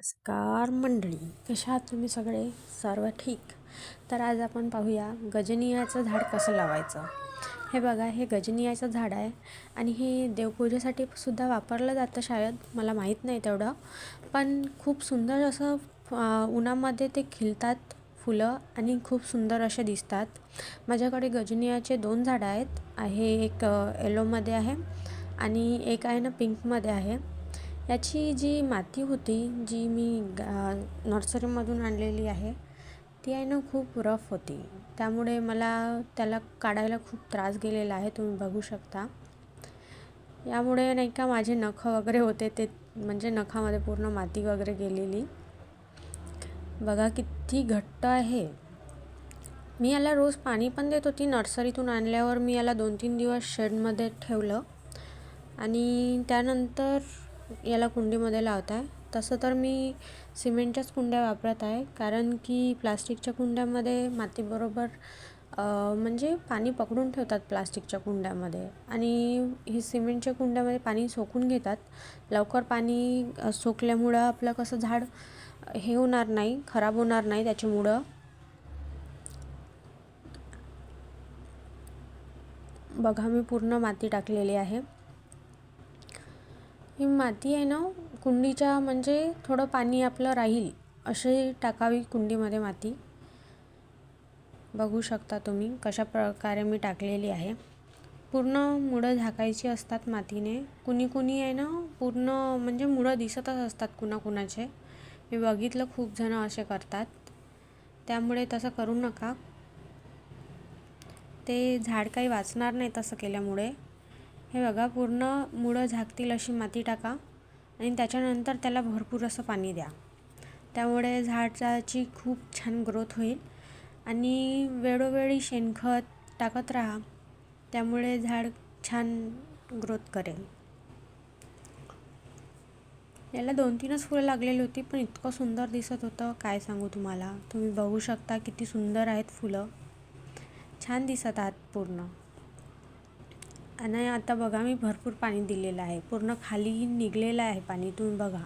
नमस्कार मंडळी, कशा आहात तुम्ही सगळे? सर्व ठीक. तर आज आपण पाहूया गजनियाचं झाड कसं लावायचं. हे बघा, हे गजनियाचं झाड आहे आणि हे देवपूजेसाठी सुद्धा वापरलं जातं शायद, मला माहीत नाही तेवढं. पण खूप सुंदर असं उन्हामध्ये ते खिलतात फुलं आणि खूप सुंदर असे दिसतात. माझ्याकडे गजनियाचे 2 झाडं आहेत. एक येलोमध्ये आहे आणि एक आहे ना पिंकमध्ये आहे. याची जी माती होती, जी मी नर्सरीमधून आणलेली आहे, ती आहे ना खूप रफ होती. त्यामुळे मला त्याला काढायला खूप त्रास गेलेला आहे, तुम्ही बघू शकता. यामुळे नाही का माझे नख वगैरे होते, ते म्हणजे नखामध्ये पूर्ण माती वगैरे गेलेली. बघा किती घट्ट आहे. मी याला रोज पाणी पण देत होती. नर्सरीतून आणल्यावर मी याला 2-3 दिवस शेडमध्ये ठेवलं आणि त्यानंतर याला कुंडीमध्ये लावत आहे. तसं तर मी सिमेंटच्याच कुंड्या वापरत आहे, कारण की प्लास्टिकच्या कुंड्यामध्ये मातीबरोबर म्हणजे पाणी पकडून ठेवतात प्लास्टिकच्या कुंड्यामध्ये, आणि ही सिमेंटच्या कुंड्यामध्ये पाणी सोकून घेतात. लवकर पाणी सोकल्यामुळं आपलं कसं झाड हे होणार नाही, खराब होणार नाही त्याच्यामुळं. बघा, मी पूर्ण माती टाकलेली आहे. ही माती आहे ना कुंडीच्या, म्हणजे थोडं पाणी आपलं राहील अशी टाकावी कुंडीमध्ये माती. बघू शकता तुम्ही कशा प्रकारे मी टाकलेली आहे. पूर्ण मुळं झाकायची असतात मातीने. कुणी आहे ना पूर्ण म्हणजे मुळं दिसतच असतात कुणाकुणाचे. मी बघितलं खूप जण असे करतात, त्यामुळे तसं करू नका. ते झाड काही वाचणार नाही तसं केल्यामुळे. हे बघा, पूर्ण मुळं झाकतील अशी माती टाका आणि त्याच्यानंतर त्याला भरपूर असं पाणी द्या. त्यामुळे झाडाची खूप छान ग्रोथ होईल आणि वेळोवेळी शेणखत टाकत राहा, त्यामुळे झाड छान ग्रोथ करेल. याला 2-3च फुलं लागलेली होती, पण इतकं सुंदर दिसत होतं, काय सांगू तुम्हाला. तुम्ही बघू शकता किती सुंदर आहेत फुलं, छान दिसत आहात पूर्ण. आणि आता बघा, मी भरपूर पाणी दिलेलं आहे, पूर्ण खाली निघलेलं आहे पाणी, तुम्ही बघा.